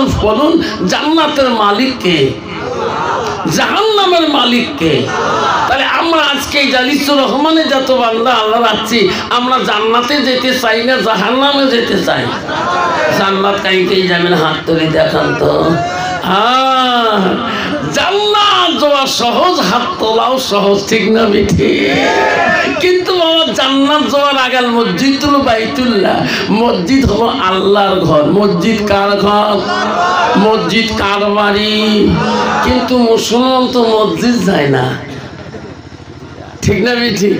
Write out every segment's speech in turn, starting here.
আওয়াজ বলুন, জান্নাতের মালিক কে? জাহান্নামের মালিক কে? তাহলে আমরা আজকে জালিসুর রহমানের যত বান্দা আল্লাহ রাখছি, আমরা জান্নাতে যেতে চাই না জাহান্নামে যেতে চাই? জান্নাত কাইকেই যাবেন, হাত তুলে দেখান তো। হ্যাঁ, জান্নাত যাওয়া সহজ, হাত তোলাও সহজ, ঠিক না বেঠি? কিন্তু বাবা জান্নাত যাওয়ার আগে মসজিদ হলো বাইতুল্লাহ, মসজিদ হলো আল্লাহর ঘর। মসজিদ কার ঘর? মসজিদ কার বাড়ি? কিন্তু মুসলমান তো মসজিদ যায় না, ঠিক না বেঠি?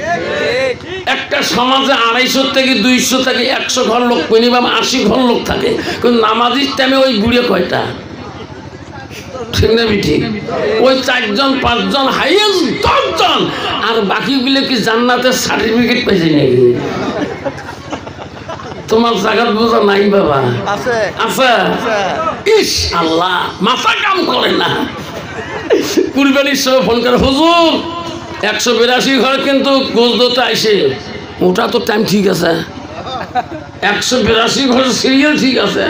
একটা সমাজে 250 থেকে 200 থেকে 100 ঘর লোক, মিনিমাম 80 ঘর লোক থাকে, কিন্তু নামাজির টাইমে ওই বুড়ে কয়টা, ঠিক না বেঠি? ওই 4 জন 5 জন, হাইয়েস্ট 10 জন, আর বাকিগুলো কি জান্নাতের সার্টিফিকেট পেয়েছে নাকি? তোমার জায়গার বোঝা নাই বাবা, আছে আছে। ইস আল্লাহ, মাথা কাম করে না। কুরবানির সময় ফোন করে, হুজুর 182 ঘর কিন্তু গোজদতে আইসে, ওটা তো টাইম ঠিক আছে। 182 ঘর সিরিয়াল ঠিক আছে।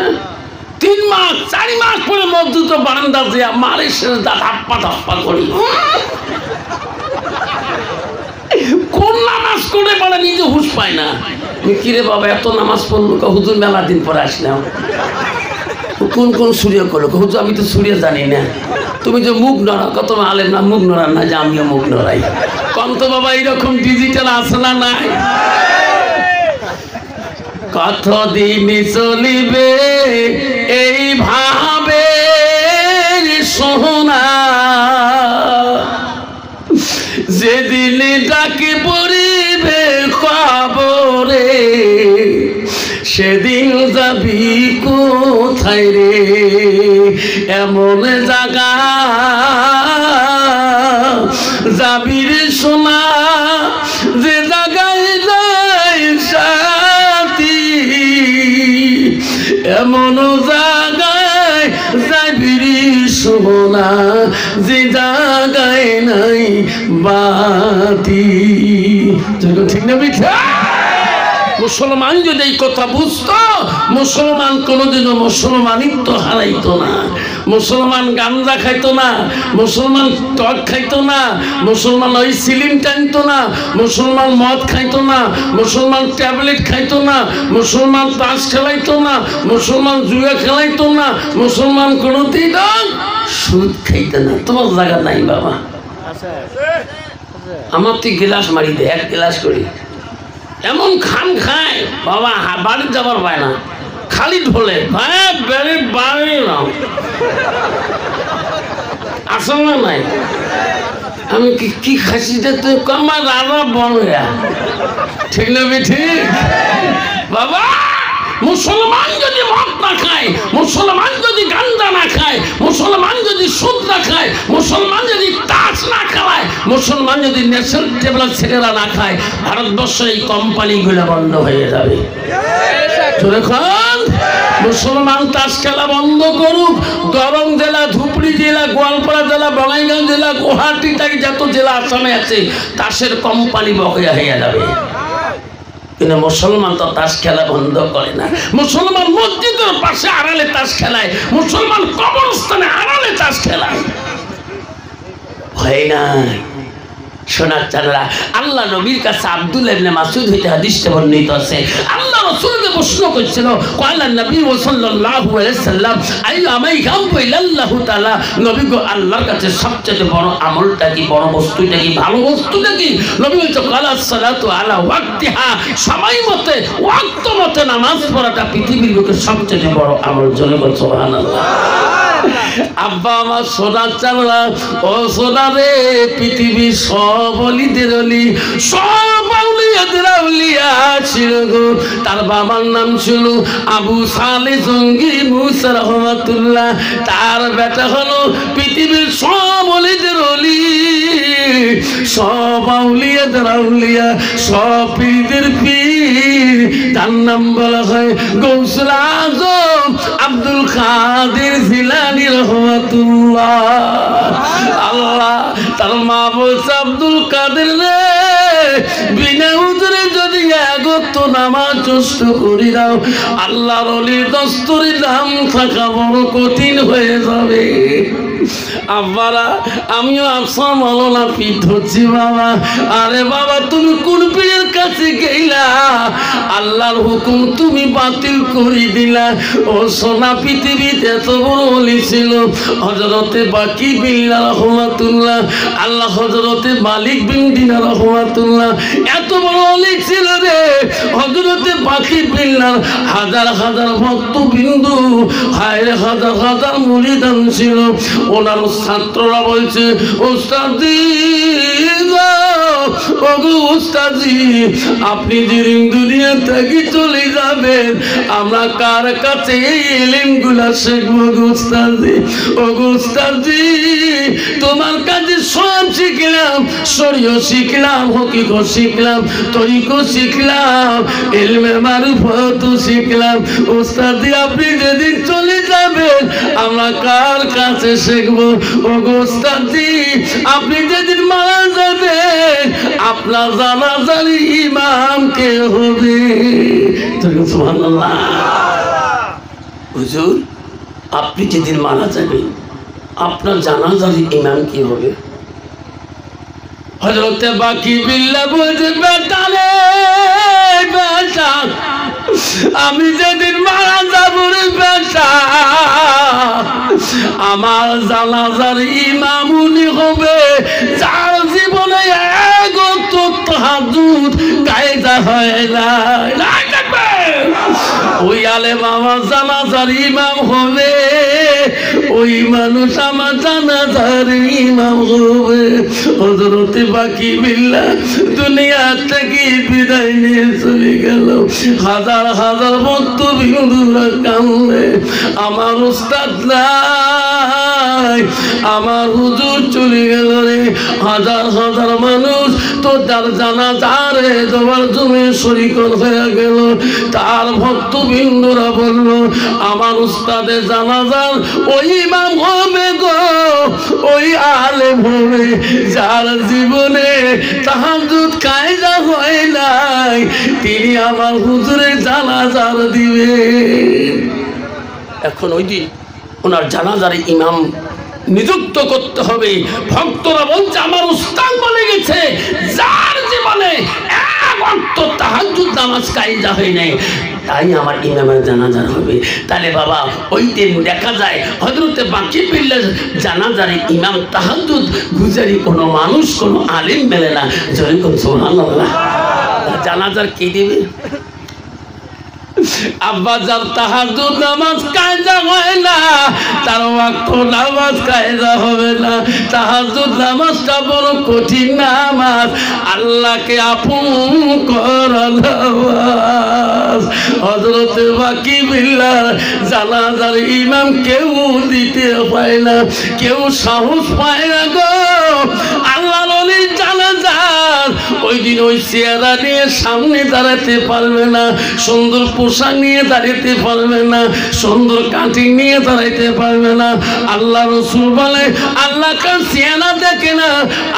3 মাস 4 মাস পরে মসজিদ বারান্দা দিয়া মারে সেজদা ধাপ্পা ধাপ্পা করি। কোন নামাজ করে বলে নিজে হুঁশ পায় না। কিরে বাবা এত নামাজ পড়লো? হুজুর মেলা দিন পরে আসলাম। কোন কোন সূর্য করলো? হুজুর আমি তো সূর্য জানি না। তুমি যে মুখ নড়া, কত আলেম না মুখ নড়া না, যে আমিও মুখ নড়াই। কন্ত বাবা এইরকম ডিজিটাল আছে না নাই? কতদিন চলিবে এইভাবে সোনা, যেদিন ডাকি পড়িবে কবরে, সেদিন যাবি কোথায় রে? এমন জায়গা যাবি রে সোনা, যে জায়গায় যাই সাথী, এমন জায়গায় যাবি রে সোনা, যে জায়গায় নাই বাতি। ঠিক না মিঠা? মুসলমান যদি এই কথা বুঝতো, মুসলমান কোনোদিনও মুসলমানিত্ব হারাইতো না। মুসলমান গাঞ্জা খাইতো না, মুসলমান টক খাইতো না, মুসলমান ওই সিলিম টানতো না, মুসলমান মদ খাইতো না, মুসলমান ট্যাবলেট খাইতো না, মুসলমান তাস খেলাইতো না, মুসলমান জুয়া খেলাইতো না, মুসলমান কোনোদিন সুদ খাইতো না। তোমার জায়গা নাই বাবা। আমার তুই গিলাস মারি দে, 1 গ্লাস করি, এমন খান খায় বাবা, বাড়ি যাবার পায় না, খালি ঢোলে বাড়ি নাও। আসল না নাই? আমি কি খাসি তুই আমার রাজা বনয়া, ঠিক না ঠিক বাবা? মুসলমান যদি মদ না খায়, মুসলমান যদি গাঞ্জা না খায়, মুসলমান যদি সুদ না খায়, মুসলমান যদি তাস না খায়, মুসলমান যদি নেশার টেবলেট ছেলেরা না খায়, ভারতবর্ষে এই কোম্পানিগুলো বন্ধ হয়ে যাবে। মুসলমান তাস খেলা বন্ধ করুক। দরং জেলা, ধুবড়ি জেলা, গোয়ালপাড়া জেলা, বঙ্গাইগাঁও জেলা, গুয়াহাটি থেকে যত জেলা আসামে আছে, তাসের কোম্পানি বকেয়া হয়ে যাবে। কিন্তু মুসলমান তো তাস খেলা বন্ধ করে না। মুসলমান মসজিদের পাশে আড়ালে তাস খেলায়, মুসলমান কবরস্থানে আড়ালে তাস খেলায়। হয় না সোনার চাঁদরা? আল্লাহ নবীর কাছে আব্দুল্লাহ ইবনে মাসউদ হইতে হাদিসে বর্ণিত আছে, আল্লাহ রাসূলকে প্রশ্ন করেছিল, কয়লা নবী সাল্লাল্লাহু আলাইহি সাল্লাম, আইয়ু আমাইকাম ইল্লাল্লাহু তাআলা, নবী গো আল্লাহর কাছে সবচেয়ে বড় আমলটা কি, বড় বস্তুটা কি, ভালো বস্তুটা কি? নবী বলছে কালা সালাতু আলা ওয়াক্তিহা, সময় মতে ওয়াক্ত মতে নামাজ পড়াটা পৃথিবীর বুকে সবচেয়ে বড় আমল। জোরে বল সুবহানাল্লাহ। আব্বা আমার সোনার চামড়া, ও সোনা রে, পৃথিবীর সব অলিদের অলি, সব আউলিয়াদের আউলিয়া ছিল গো। তার বাবার নাম ছিল আবু সালে জঙ্গি মুসা রহমাতুল্লাহ। তার বেটা হলো পৃথিবীর সব অলিদের অলি, সব আউলিয়াদের আউলিয়া, সব পীরদের পীর। তার নাম বলা হয় গৌসুল আজম আব্দুল কাদের জিলানী রহমাতুল্লাহ। আল্লাহ তার মা বলছে, আব্দুল কাদের রে, বিনা উজরে যদি 1 ওয়াক্ত নামাজ নষ্ট করে দাও, আল্লাহর ওলির দস্তরে নাম থাকা বড় কঠিন হয়ে যাবে। আব্বারা আমিও আফসার মাওলানা পিঠ হচ্ছি বাবা। আরে বাবা তুমি কোন পীরের কাছে গেলা, আল্লাহর হুকুম তুমি বাতিল করে দিলা। ও সোনা পৃথিবীতে এত বড় ওলি ছিল হযরতে বাকি বিল্লাহ রহমাতুল্লাহ, আল্লাহ হযরতে মালিক বিন দিনার রহমাতুল্লাহ, এত বড় ওলি ছিল রে হযরতে বাকি বিল্লাহ। হাজার হাজার ভক্ত বিন্দু, হায় হাজার হাজার মুরিদান ছিল। ওনার ছাত্ররা বলছে ওস্তাদি ওগো ওস্তাদি আপনি যেদিন দুনিয়া থেকে চলে যাবেন আমরা কার কাছে এই ইলমগুলা শিখবো গো ওস্তাদি? ওগো ওস্তাদি তোমার কাছে সব শিখলাম, শরীয়ত শিখলাম, হকিকত শিখলাম, তরিকত শিখলাম, ইলমে মারিফত শিখলাম। ওস্তাদি আপনি যেদিন চলে যাবেন আমরা কার কাছে শিখবো? ওগো ওস্তাদি আপনি যেদিন মারা যাবেন আপনার জানাজার ইমাম কে হবে? সুবহানাল্লাহ। হুজুর আপনি যেদিন মারা যাবেন আপনার জানাজার ইমাম কি হবে? হযরতে বাকি বিল্লাহ বলতে বেটা রে বেটা আমি যেদিন মারা যাব রে বেটা আমার জানাজার ইমাম উনি হবে যার জীবনে এক ওয়াক্ত তাহাজ্জুদ কায়দা হয় না। ওই আলেম আমার জানাজার ইমাম হবে, ওই মানুষ আমার জানাজার ইমাম হবে। হযরতে বাকি বিল্লাহ দুনিয়া থেকে বিদায় নিয়ে চলে গেল। হাজার হাজার ভক্ত বিন্দুরা কান্দে, আমার উস্তাদ নাই, আমার হুজুর চলে গেল রে। হাজার হাজার মানুষ তো তার জানাজারে যাওয়ার জন্য শরীক হয়ে গেল। তার ভক্ত বিন্দুরা বলল আমার উস্তাদের জানাজার ওই ইমাম হবে গো, ওই আলেম হবে যার জীবনে তাহাজ্জুদ কায়দা হয় নাই, তিনি আমার হুজুরের জানাজার দিবে। এখন ওই দিন ওনার জানাজার ইমাম নিযুক্ত করতে হবে। ভক্তরা বলছে আমার উস্তাদ বলে গেছে যার জীবনে এক ওয়াক্ত তাহাজ্জুদ নামাজ কায়দা হয় নাই তাই আমার ইমামের জানাজার হবে। তাহলে বাবা ওই দিন দেখা যায় হযরতে বাকি বিল্লাহ জানাজার ইমাম তাহাজ্জুদ গুজারি কোনো মানুষ কোনো আলেম মেলে না। যেরকম সুবহানাল্লাহ। জানাজার কি দিবে? আব্বা যার তাহাজ্জুদ নামাজ কায়দা হয় না তার ওয়াক্ত নামাজ কায়দা হবে না। তাহাজ্জুদ নামাজটা বড় কঠিন নামাজ, আল্লাহকে আপন করার নামাজ। হযরতে বাকি বিল্লাহ জানাজার ইমাম কেউ দিতে পায় না, কেউ সাহস পায় না গো। আল্লাহর ওলির জানাজার ওই দিন ওই চেহারা নিয়ে সামনে দাঁড়াতে পারবে না, সুন্দর পোশাক নিয়ে দাঁড়াতে পারবে না, সুন্দর কাটিং নিয়ে দাঁড়াইতে পারবে না। আল্লাহ রাসূল বলে আল্লাহ কার চেহারা দেখে না,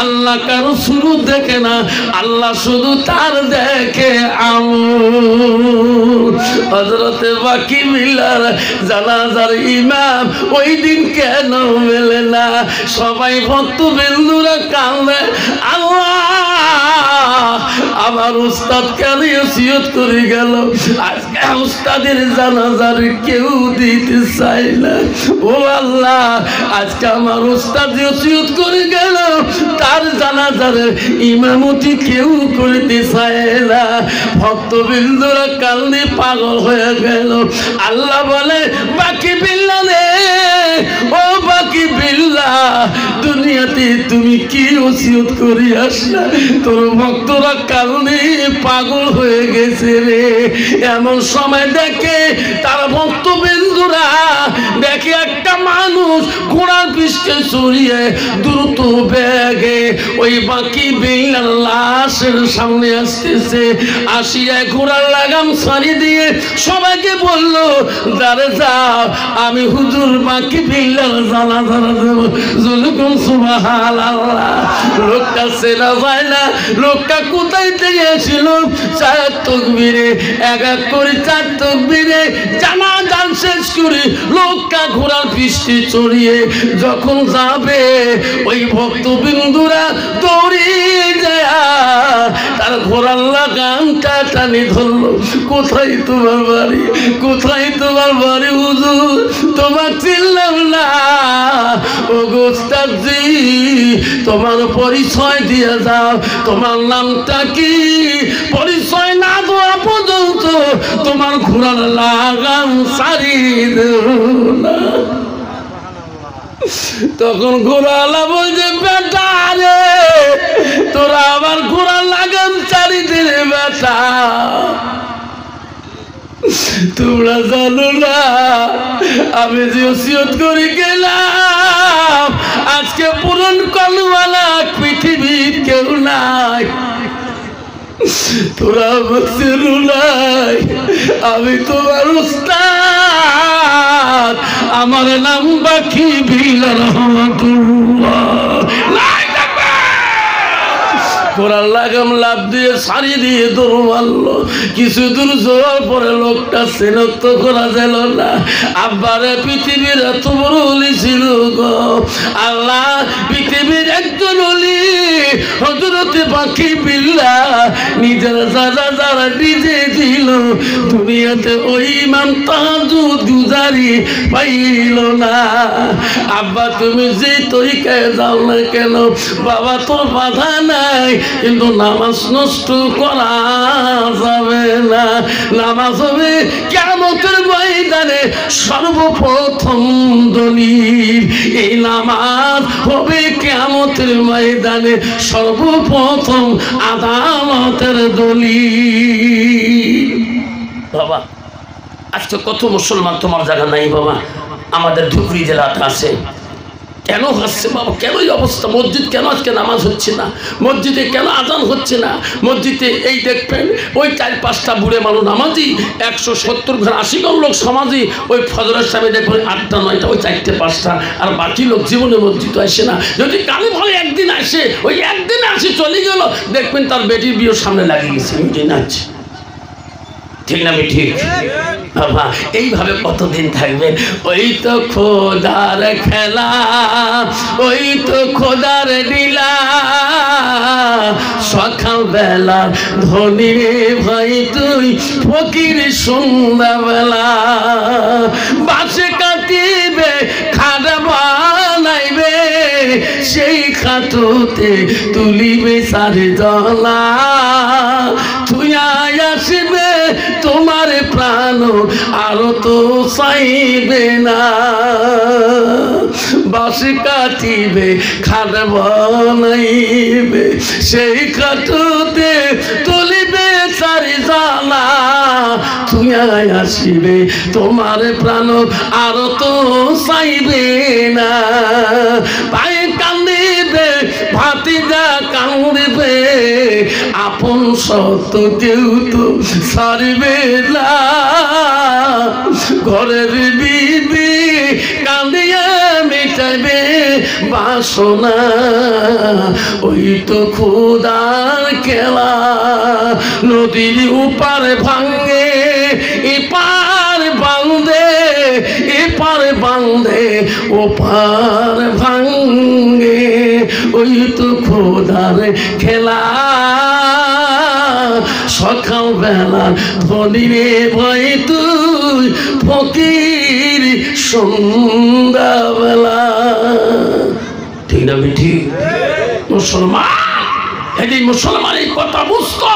আল্লাহ কার সুরূপ দেখে না, আল্লাহ শুধু তার দেখে আমল। হযরতে বাকি বিল্লাহ জানাজার ইমাম ওই দিন কেন মেলে না? সবাই ভক্ত বিন্দুরা কান্দে, আল্লাহ আমার উস্তাদ কেন ওসিয়ত করে গেল, আজকে উস্তাদের জানাজার কেউ দিতে চায় না। ও আল্লাহ আজকে আমার উস্তাদ ওসিয়ত করে গেল তার জানাজার ইমামতি কেউ করতে চায় না। ভক্তবৃন্দরা কান্দে পাগল হয়ে গেল। আল্লাহ বলে বাকি বিল্লাহ রে, ও বাকি বিল্লাহ দুনিয়াতে তুমি কি ওসিয়ত করে আসলা? তোর ভক্তরা কান্দে পাগল হয়ে গেছে রে। এমন সময় দেখে তার ভক্তবৃন্দরা দেখে একটা মানুষ ঘোড়া ঘোড়ার পিষ্টে চড়িয়ে দ্রুত বেগে ওই বাকি বিল্লার লাশের সামনে আসতেছে। আসিয়া ঘোড়ার লাগাম ছাড়ি দিয়ে সবাইকে বলল, দাঁড়ে যাও, আমি হুজুর বাকি বিল্লার জানাজা দেব। জুলুকুম সুবহানাল্লাহ। লোকটা চেনা যায় না, লোকটা কোথায় থেকে ছিল? 4 তাকবীরে, এক এক করে 4 তাকবীরে জানাজা শেষ করে লোকটা ঘোড়ার পিষ্টে চড়িয়ে যখন যাবে, ওই ভক্তবিন্দুরা দৌড়িয়ে যায় তার ঘোড়ার লাগামটা টানি ধরলো। কোথায় তোমার বাড়ি? কোথায় তোমার বাড়ি হুজুর? তোমার চিনলাম না। ও গোস্তাজি, তোমার পরিচয় দিয়ে যাও, তোমার নামটা কি? পরিচয় না দেওয়া পর্যন্ত তোমার ঘোড়ার লাগাম ছাড়ি দেব না। তখন ঘোড়াওয়ালা বলছে, বেটা রে, তোরা আমার ঘোড়ার লাগাম ছাড়ি দিলে বেটা। তোমরা জানো না আমি যে ওসিয়ত করে গেলাম, আজকে পূরণ করওয়ালা পৃথিবীর কেউ নাই। তোরা বলছিল নাই আমি তোমার উস্তাদ, আমার নাম বাকি বিল্লাহ রহমাতুল্লাহ। ঘোড়ার লাগাম লাভ দিয়ে ছাড়িয়ে দিয়ে দৌড় মারলো। কিছু দূর যাওয়ার পরে লোকটা চিনাক্ত করা গেল না। আব্বারে পৃথিবীর এত বড় ওলি ছিল গো আল্লাহ, পৃথিবীর একজন ওলি হযরত বাকি বিল্লাহ নিজের যারা যারা নিজে দিল, দুনিয়াতে ওই ইমাম তাহাজ্জুদ গুজারি পাইল না। আব্বা তুমি যে তরিকায় যাও না কেন, বাবা তোর বাধা নাই, কিন্তু নামাজ নষ্ট করা যাবে না। নামাজ হবে কিয়ামতের ময়দানে সর্বপ্রথম দলিল। এই নামাজ হবে কিয়ামতের ময়দানে সর্বপ্রথম আদালতের দলিল। বাবা আজকে কত মুসলমান তোমার জায়গা নাই বাবা, আমাদের ধুবড়ী জেলাতে আছে। কেন হচ্ছে বাবা? কেন এই অবস্থা? মসজিদ কেন আজকে নামাজ হচ্ছে না? মসজিদে কেন আজান হচ্ছে না? মসজিদে এই দেখবেন ওই 4-5টা বুড়ে মানুষ নামাজি, 170 ঘর 80 জন লোক সমাজি, ওই ফজরের সময় দেখবেন 8টা 9টা, ওই 4টে-5টা, আর বাকি লোক জীবনে মসজিদ আসে না। যদি কালী ভাবে একদিন আসে, ওই একদিনে আসে চলে গেল, দেখবেন তার বেটির বিয়ের সামনে লাগিয়ে গেছে, মিটিং আছে। ঠিক না ঠিক বাবা? এইভাবে কতদিন থাকবেন? ওই তো খোদার খেলা, ওই তো খোদার লীলা, সকাল বেলা ধনী রে ভাই তুই ফকির সন্ধ্যাবেলা, বাসে কাটিবে খাড়া বানাইবে, সেই খাটুতে তুলিবে সারে জলা, তুই আসবে তোমার প্রাণ আরো তো চাইবে না, বাসে কাটিবে খাট বানাইবে, সেই খাটুতে তুলিবে সারি জালা, তুই আসিবে তোমার প্রাণ আরো তো চাইবে না, ভাই কান্দিবে ভাতিজা কান্দিবে, আপন সত্য কেউ তো ছাড়বে না, ঘরের বিবি কান্দিয়া মিটাইবে বাসনা, ওই তো খোদার খেলা, নদীর উপার ভাঙ্গে এপার বান্ধে, এপার বান্ধে ওপার ভাঙ্গে, ওই তো খোদার খেলা, সকাল বেলা ধনী রে ভাই তুই ফকির সন্ধ্যাবেলা। ঠিক না ঠিক মুসলমান? এটি মুসলমান এই কথা বুঝতো,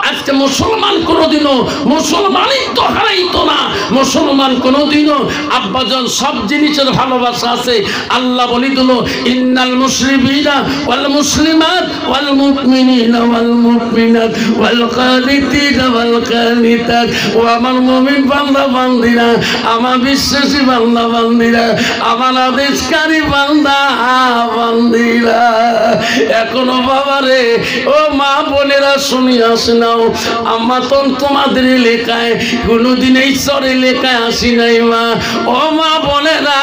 আজকে মুসলমান কোনোদিনও মুসলমানিত্ব হারাইতো না। মুসলমান কোনোদিনও আব্বাজান সব জিনিসের ভালোবাসা আছে। আল্লাহ বলি দিল ইন্নাল মুসলিমিনা ওয়াল মুসলিমাত ওয়াল মুমিনিনা ওয়াল মুমিনাত ওয়াল কানিতিনা ওয়াল কানিতাত। ও আমার মুমিন বান্দা বান্দিরা, আমার বিশ্বাসী বান্দা বান্দিরা, আমার আদেশকারী বান্দা বান্দিরা, এখনো বাবারে ও মা বোনেরা শুনিয়া শোনাও, আম্মা তো তোমাদের এলাকায় কোনোদিন এই চর এলাকায় আসি নাই মা। ও মা বোনেরা,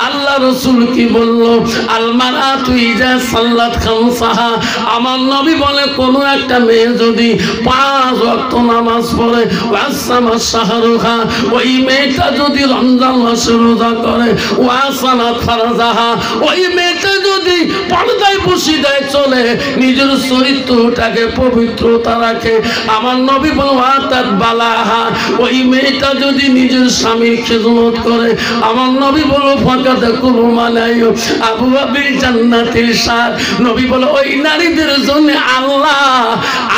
আল্লাহ রসুল কি বললো? আলমারা তুই যা সাল্লাত খামসাহা, আমার নবী বলে কোনো একটা মেয়ে যদি 5 ওয়াক্ত নামাজ পড়ে, ওয়াসামা শাহরুহা, ওই মেয়েটা যদি রমজান মাসে রোজা করে, ওয়াসানাত ফারজাহা, ওই মেয়েটা যদি পর্দায় বসিদায় চলে, নিজের চরিত্রটাকে পবিত্রতা রাখে, আমার নবী বলে ওয়াতাত বালাহা, ওই মেয়েটা যদি নিজের স্বামীর খেদমত করে, আমার নবী বলো ফাঁকাতে কোনো মানাইও আবু আবির জান্নাতের সার। নবী বলো ওই নারীদের জন্য আল্লাহ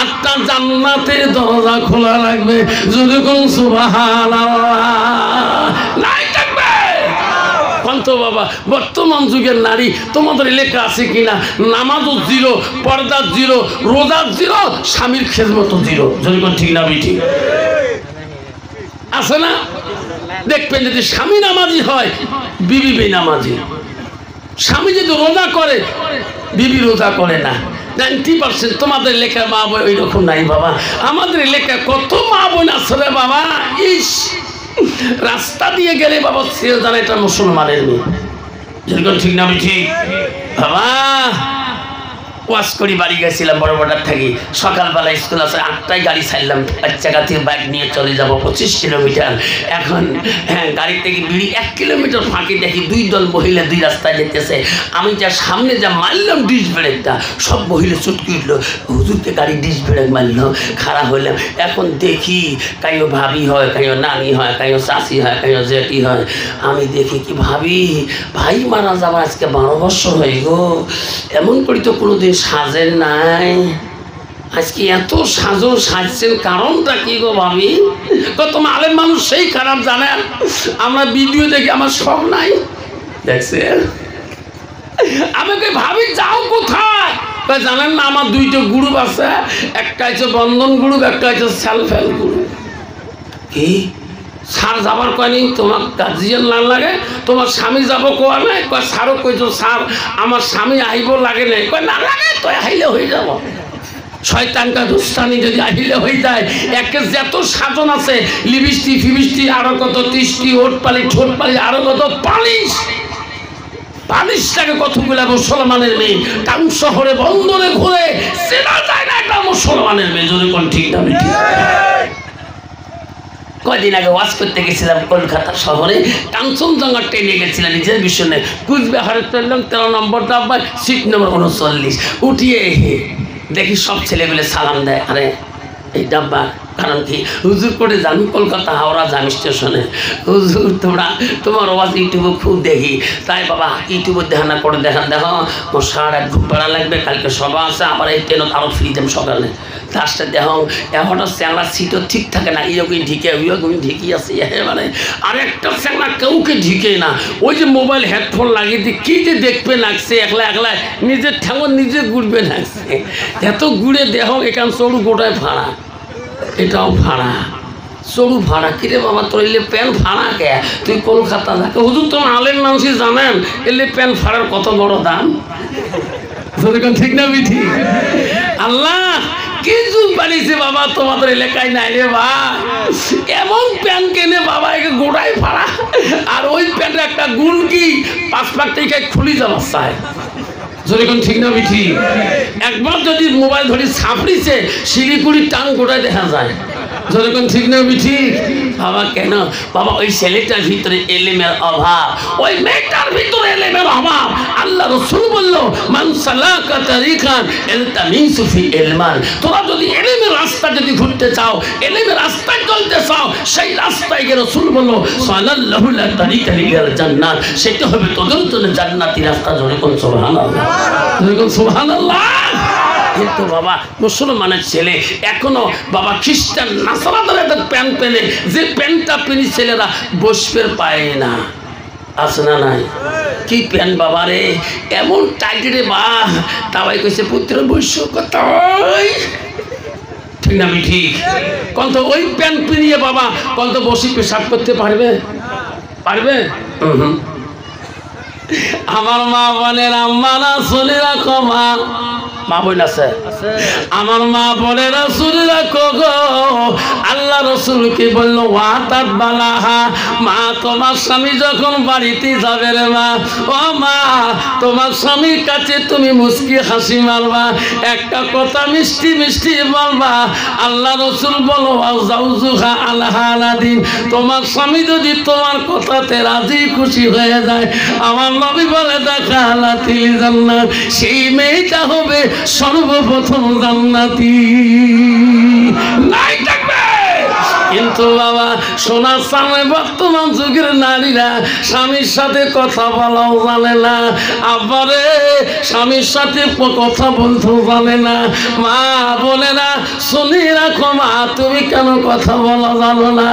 8টা জান্নাতের দরজা খোলা রাখবে। যদি কোন সুবহানাল্লাহ নাই থাকবে তো বাবা। বর্তমান যুগের নারী তোমাদের লেখা আছে কিনা? নামাজও জিরো, পর্দা জিরো, রোজা জিরো, স্বামীর খেদমত জিরো। যদি কোন ঠিক না ঠিক আছে না? দেখবেন যদি স্বামী নামাজি হয়, বিবি বেনামাজি। স্বামী যদি রোজা করে, বিবি রোজা করে না। 90% তোমাদের লেখা মা বোন ওই রকম নাই বাবা। আমাদের লেখা কত মা বোন আছে রে বাবা, ইস রাস্তা দিয়ে গেলে বাবা সে জানে এটা মুসলমানের মেয়ে। যেরকম ঠিক না ঠিক বাবা। ওয়াশ করি বাড়ি গেছিলাম বড় বড়ার থাকি, সকালবেলা স্কুল আছে, 8টায় গাড়ি ছাড়লাম, বাচ্চা থেকে বাইক নিয়ে চলে যাব 25 কিলোমিটার। এখন গাড়ি থেকে বিড়ি 1 কিলোমিটার ফাঁকি দেখি 2 দল মহিলা 2 রাস্তায় যেতেছে। আমি যা সামনে যা মারলাম ডিস ব্রেকটা, সব মহিলা চুটকি উঠলো, হুজুরকে গাড়ি ডিস ব্রেক মারলো, খারাপ হইলাম। এখন দেখি কাইও ভাবি হয়, কাইও নানি হয়, কাইও চাষি হয়, কাইও জেঠি হয়। আমি দেখি কি ভাবি, ভাই মারা যাবার আজকে 12 বছর হয়ে গো, এমন করি তো কোনোদিন সাজেন নাই, আজকে এত সাজো সাজছেন, কারণটা কি গো ভাবি? কত আলেম মানুষ সেই খারাপ জানেন, আমরা ভিডিও দেখি আমার সব নাই দেখছেন। আমাকে ভাবি যাও কোথায়? জানেন না আমার 2টা গ্রুপ আছে, একটা হচ্ছে বন্ধন গ্রুপ, একটা হচ্ছে সেলফ হেল্প গ্রুপ। কি স্যার যাবার কয়নি? তোমার গার্জিয়ান না লাগে? তোমার স্বামী যাব কোয়া নাই? কয় স্যারও কইছো স্যার আমার স্বামী আইব লাগে নাই? কয় না লাগে তো আইলে হয়ে যাব। শয়তানকা দুস্তানি যদি আহিলে হয়ে যায়, একে যত সাধন আছে, লিপস্টিক ফিবিস্টিক, আরো কত তিষ্টি, ওট পালি, ঠোঁট পালি, আরো কত পালিশ, পালিশটাকে কতগুলা মুসলমানের মেয়ে টাউন শহরে বন্দরে ঘুরে চেনা যায় না একটা মুসলমানের মেয়ে। যদি কোন ঠিক না ঠিক। কয়দিন আগে ওয়াজ করতে গেছিলাম কলকাতা শহরে, কাঞ্চনজঙ্ঘা ট্রেনে গেছিলাম নিজের বিষয়ে, কুচবিহারে চললাম 13 নম্বর ডাব্বা, সিট নম্বর 39। উঠিয়ে দেখি সব ছেলেগুলো সালাম দেয়। আরে এই ডাব্বা কারণ কি? হুজুর করে জানি কলকাতা হাওড়া জাম স্টেশনে। হুজুর তোমার আওয়াজ ইউটিউবে খুব দেখি, তাই বাবা ইউটিউবে দেখানা করে দেখান, দেখো মোর 1.5 ঘুম পাড়া লাগবে, কালকে সভা আছে, আবার এই ট্রেনত আরও ফ্রি দেব সকালে। লাস্টে দেখো এখনও চ্যাংলা সিটও ঠিক থাকে না, এরকম ঢিকে ওইরকম ঢিকি আছে মানে। আর একটা চ্যাংলা কাউকে ঢিকে না, ওই যে মোবাইল হেডফোন লাগিয়ে দিয়ে কী যে দেখবে লাগছে, একলা একলা নিজের ঠ্যাঙর নিজে ঘুরবে লাগছে। এত ঘুরে দেখো এখান চড়ু গোটায় ভাড়া, এটাও ভাড়া, চড়ু ভাড়া। কিরে বাবা তোর এলে প্যান্ট ভাড়া কে? তুই কলকাতা থাকে। হুজুর তোমার আলেম মানুষই জানেন এলে প্যান্ট ভাড়ার কত বড় দাম। ঠিক না বিধি? আল্লাহ কি যুগ বানিয়েছে বাবা তোমাদের এলাকায় নাই রে বা। এমন প্যান্ট কেনে বাবা একে গোড়ায় ভাড়া, আর ওই প্যান্টের একটা গুণ কি 5 লাখ টাকায় খুলি যাবার চায়। যেরকম ঠিক না বিঠি? একবার যদি মোবাইল ধরি ছাপড়িছে শিলিগুড়ির টান গোটায় দেখা যায়। যেরকম ঠিক না বিঠি? বাবা কেন বাবা ওই ছেলেটার ভিতরে এলেমের অভাব, ওই মেয়েটার ভিতরে এলেমের অভাব। আল্লাহ রাসূল বলল মান সালাকা তারিকান ইলতামিসু ফি ইলমান। তোরা যদি এলেমের রাস্তা যদি ঘুরতে চাও, এলেমের রাস্তায় চলতে চাও, সেই রাস্তায় গিয়ে রাসূল বলল সাল্লাল্লাহু লা তারিকা লিল জান্নাত, সেটা হবে তোদের জন্য জান্নাতি রাস্তা। যেরকম সুবহানাল্লাহ, যেরকম সুবহানাল্লাহ। কিন্তু বাবা মুসলমানের ছেলে এখনো বাবা খ্রিস্টান নাসারাদের একটা প্যান্ট পেলে যে প্যান্টটা পিনি ছেলেরা বসবে পায় না, আছে না নাই? কি প্যান্ট বাবা রে, এমন টাইট রে বা, তাই কইছে পুত্র বৈশ্য কথাই ঠিক না? আমি ঠিক কত ওই প্যান্ট পিনিয়ে বাবা কত বসি পেশাব করতে পারবে? পারবে? আমার মা বোনেরা, মারা শুনে রাখো, মা বোন আছে আমার, মা বোনেরা শুনে রাখো গো, আল্লাহ রসুলকে বললো ওয়াতাত বালাহা, মা তোমার স্বামী যখন বাড়িতে যাবে রে মা, ও মা তোমার স্বামীর কাছে তুমি মুস্কি হাসি মারবা, একটা কথা মিষ্টি মিষ্টি বলবা। আল্লাহ রসুল বলো যাউজুহা আলহালাদিন, তোমার স্বামী যদি তোমার কথাতে রাজি খুশি হয়ে যায়, আমার নবী বলে দেখা আলাতিল জান্নাত, সেই মেয়েটা হবে সর্বপ্রথম জান্নাতি। নাই থাকবে। কিন্তু বাবা সোনার সামনে বর্তমান যুগের নারীরা স্বামীর সাথে কথা বলাও জানে না, আবারে স্বামীর সাথে কথা বলতেও জানে না। মা বলে না শুনে রাখো মা, তুমি কেন কথা বলা জানো না?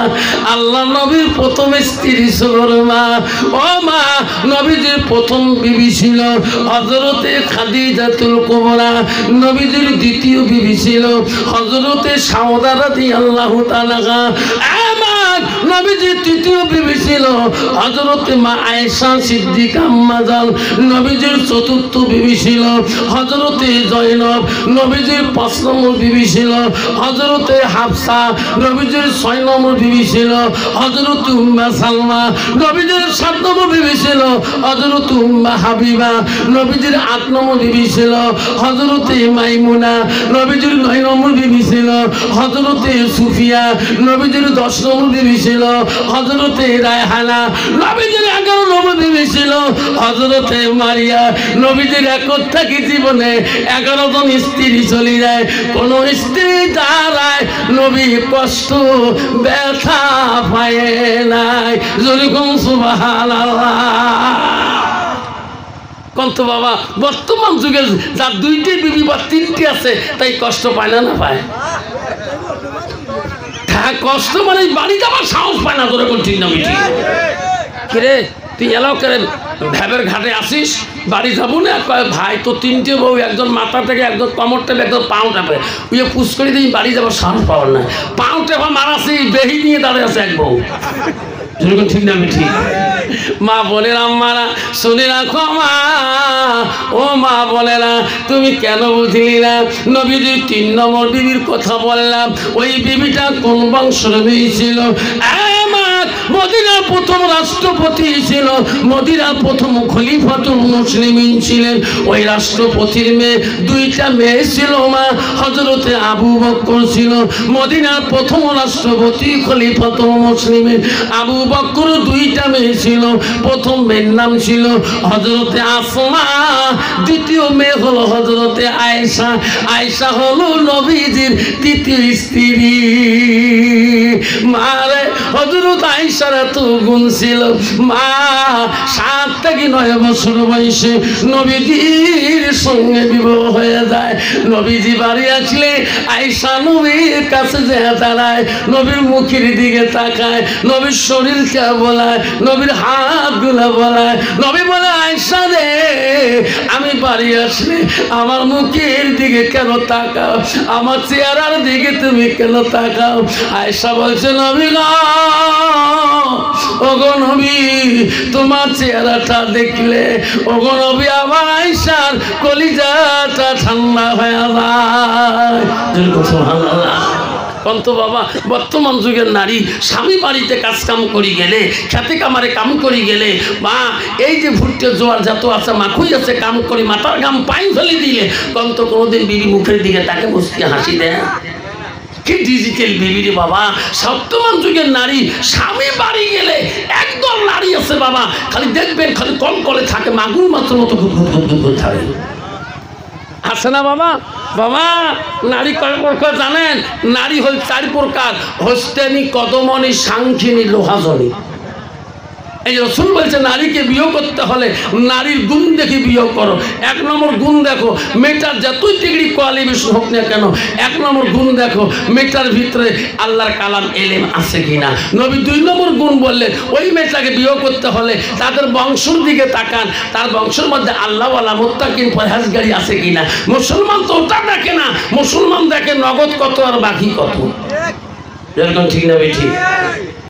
আল্লাহ নবীর প্রথম স্ত্রী ছিল মা, ও মা নবীজির প্রথম বিবি ছিল হযরতে খাদিজাতুল কুবরা, নবীজির দ্বিতীয় বিবি ছিল হযরতে সাউদা রাদিয়াল্লাহু তাআলা, নবীজির তৃতীয় বিবি ছিল হযরতে মা আয়েশা সিদ্দিকা আম্মা জান, নবীজির চতুর্থ বিবি ছিল হযরতে জয়নব, নবীজির ৫ নম্বর বিবি ছিল হযরতে হাফসা, নবীজির ৬ নম্বর বিবি ছিল হযরতে উম্মে সালমা, নবীজির ৭ নম্বর বিবি ছিল হযরতে উম্মে হাবিবা, নবীজির ৮ নম্বর বিবি ছিল হযরতে মাইমুনা, নবীজির ৯ নম্বর বিবি ছিল হযরতে সুফিয়া, নবীজির ১০ নম্বর বিবি ছিল হযরতে রায়হানা, নবীজির ১১ নম্বর বিবি ছিল হযরতে মারিয়া। নবীজির একর থাকি জীবনে ১১ জন স্ত্রী চলে যায়, কোন স্ত্রী দ্বারায় নবী কষ্ট ব্যথা পায় নাই। যেরকম সুবহানাল্লাহ। কন্ত বাবা বর্তমান যুগে যার ২টি বিবি বা ৩টি আছে তাই কষ্ট পায় না? না পায়? কষ্ট মানে বাড়ি যাবার সাহস পায় না। তোরা কোন ঠিক না মিটি কিরে তুই এলাও করে ভ্যাবের ঘাটে আসিস, বাড়ি যাবো না? ভাই তো 3টে বউ, একজন মাথা থেকে, একজন কমর টেপে, একজন পাও টেপে, ওই পুষ করে দিই বাড়ি যাবার সাহস পাওয়ার না। পাও টেপা মারাছি বেহি নিয়ে দাঁড়িয়ে আছে এক বউ। যেরকম ঠিক না মিঠি? মা বলেরা মারা শুনে রাখো মা, ও মা বলেরা তুমি কেন বুঝলি না? নবীজির ৩ নম্বর বিবির কথা বললাম, ওই বিবিটা কোন বংশের বিবি ছিল? মদিনার প্রথম রাষ্ট্রপতি ছিল, মদিনার প্রথম খলিফাতুল মুসলিমিন ছিলেন। ওই রাষ্ট্রপতির মেয়ে 2টা মেয়ে ছিল মা, হযরতে আবু বকর ছিল মদিনার প্রথম রাষ্ট্রপতি খলিফাতুল মুসলিমিন। আবু বকর 2টা মেয়ে ছিল, প্রথম মেয়ের নাম ছিল হযরতে আসমা, দ্বিতীয় মেয়ে হলো হযরতে আয়েশা। আয়েশা হলো নবীজির ৩য় স্ত্রী। মারে হযরত আয়েশার এত গুণ ছিল, মা 7 থেকে 9 বছর বয়সে নবীজির সঙ্গে বিবাহ হয়ে যায়। নবীজি বাড়ি আসলে আয়েশা নবীর কাছে যেয়ে দাঁড়ায়, নবীর মুখের দিকে তাকায়, নবীর শরীরকে বলায়, নবীর হাতগুলো বলায়। নবী বলে আয়েশা রে, আমি বাড়ি আসলে আমার মুখের দিকে কেন তাকাও? আমার চেহারার দিকে তুমি কেন তাকাও? আয়েশা বলছে নবী গো, ওগো নবী তোমার চেহারাটা দেখলে ওগো নবী আমার আয়েশার কলিজাটা ঠান্ডা হয়ে যায়। সুবহানাল্লাহ। কন্ত বাবা বর্তমান যুগের নারী স্বামী বাড়িতে কাজ কাম করি গেলে, খেতে কামারে কাম করি গেলে, মা এই যে ভুট্টে জোয়ার যত আছে মাখুই আছে কাম করি, মাথার গাম পাইন ফেলে দিলে কন্ত কোনোদিন বিবি মুখের দিকে তাকে মুস্কি হাসি দেয়? কি ডিজিটাল বিবি রে বাবা। বর্তমান যুগের নারী স্বামী বাড়ি গেলে একদল নারী আছে বাবা, খালি দেখবেন খালি কম করে থাকে, মাগুর মাত্র মতো ঘুর থাকে, আছে না বাবা? বাবা নারী কয় প্রকার জানেন? নারী হল 4 প্রকার: হস্তেনী, কদমনী, সাংখিনী, লোহাজনী। এই যে রাসূল বলছে নারীকে বিয়ে করতে হলে নারীর গুণ দেখে বিয়ে করো। এক নম্বর গুণ দেখো, মেয়েটার যতই ডিগ্রি কোয়ালিফিকেশন হোক না কেন, এক নম্বর গুণ দেখো মেয়েটার ভিতরে আল্লাহর কালাম এলেম আছে কিনা। নবী 2 নম্বর গুণ বললেন, ওই মেয়েটাকে বিয়ে করতে হলে তাদের বংশের দিকে তাকান, তার বংশের মধ্যে আল্লাহওয়ালা মুত্তাকিন পরহেজগারি আছে কিনা। মুসলমান তো ওটা দেখে না, মুসলমান দেখে নগদ কত আর বাকি কত। এরকম ঠিক না? ঠিক।